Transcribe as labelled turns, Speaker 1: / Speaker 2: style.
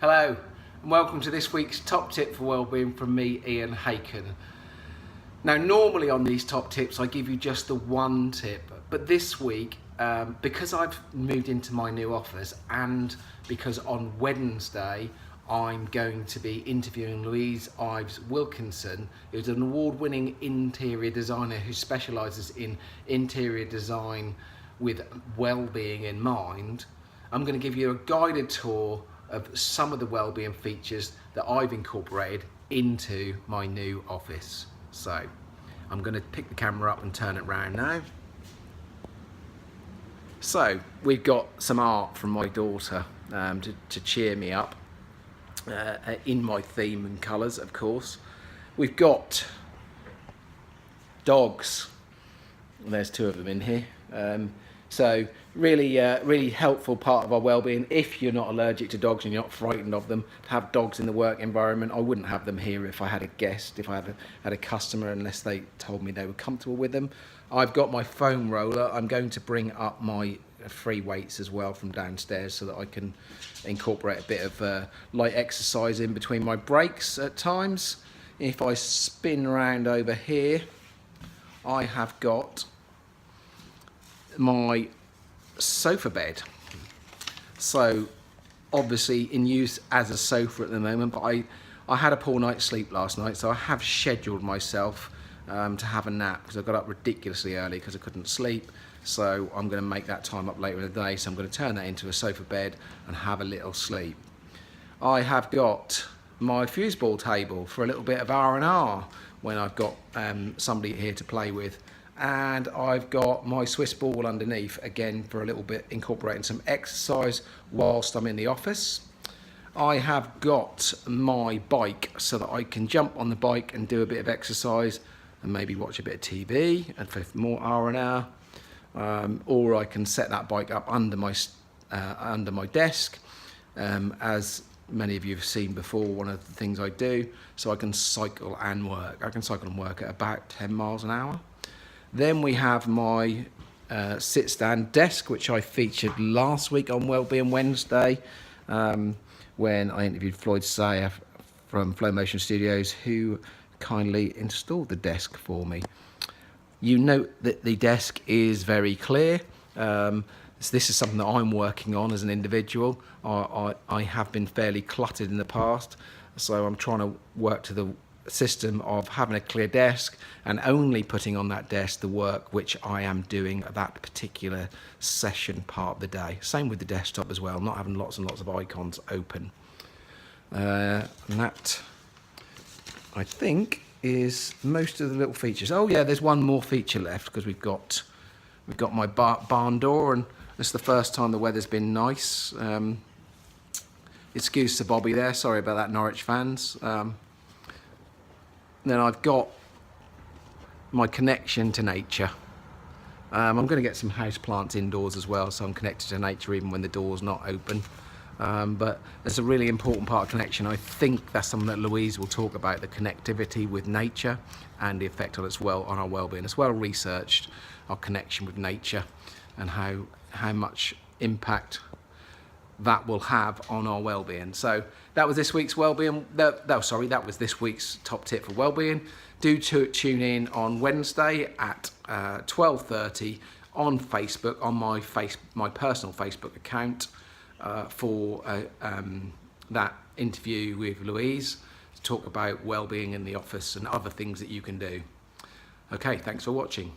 Speaker 1: Hello and welcome to this week's top tip for wellbeing from me, Ian Haken. Now normally on these top tips I give you just the one tip, but this week because I've moved into my new office and because on Wednesday I'm going to be interviewing Louise Ives Wilkinson, who's an award-winning interior designer who specialises in interior design with well-being in mind. I'm going to give you a guided tour of some of the wellbeing features that I've incorporated into my new office. So I'm going to pick the camera up and turn it around now. So we've got some art from my daughter to cheer me up in my theme and colours, of course. We've got dogs. There's two of them in here. So really helpful part of our well-being. If you're not allergic to dogs and you're not frightened of them, to have dogs in the work environment. I wouldn't have them here if I had a guest, if I had a customer, unless they told me they were comfortable with them. I've got my foam roller. I'm going to bring up my free weights as well from downstairs so that I can incorporate a bit of light exercise in between my breaks at times. If I spin around over here, I have got my sofa bed. So obviously in use as a sofa at the moment, but I had a poor night's sleep last night, so I have scheduled myself to have a nap because I got up ridiculously early because I couldn't sleep. So I'm going to make that time up later in the day, so I'm going to turn that into a sofa bed and have a little sleep. I have got my fuse ball table for a little bit of R&R when I've got somebody here to play with. And I've got my Swiss ball underneath, again for a little bit incorporating some exercise whilst I'm in the office. I have got my bike so that I can jump on the bike and do a bit of exercise and maybe watch a bit of TV and for more R&R. Or I can set that bike up under my desk, as many of you have seen before, one of the things I do, so I can cycle and work. I can cycle and work at about 10 miles an hour. Then we have my sit-stand desk, which I featured last week on Wellbeing Wednesday when I interviewed Floyd Sayer from Flow Motion Studios, who kindly installed the desk for me. You note that the desk is very clear. So this is something that I'm working on as an individual. I have been fairly cluttered in the past, so I'm trying to work to the system of having a clear desk and only putting on that desk the work which I am doing at that particular session part of the day. Same with the desktop as well, not having lots and lots of icons open. And that, I think, is most of the little features. Oh yeah, there's one more feature left because we've got my barn door, and it's the first time the weather's been nice. Excuse Sir Bobby there, sorry about that, Norwich fans. Then I've got my connection to nature. I'm going to get some house plants indoors as well, so I'm connected to nature even when the door's not open. But it's a really important part of connection. I think that's something that Louise will talk about, the connectivity with nature and the effect on our well-being. It's well researched, our connection with nature and how much impact that will have on our well-being. So that was this week's well-being. That was this week's top tip for well-being. Do tune in on Wednesday at 12:30 on Facebook, on my personal Facebook account, for that interview with Louise to talk about well-being in the office and other things that you can do. Okay, thanks for watching.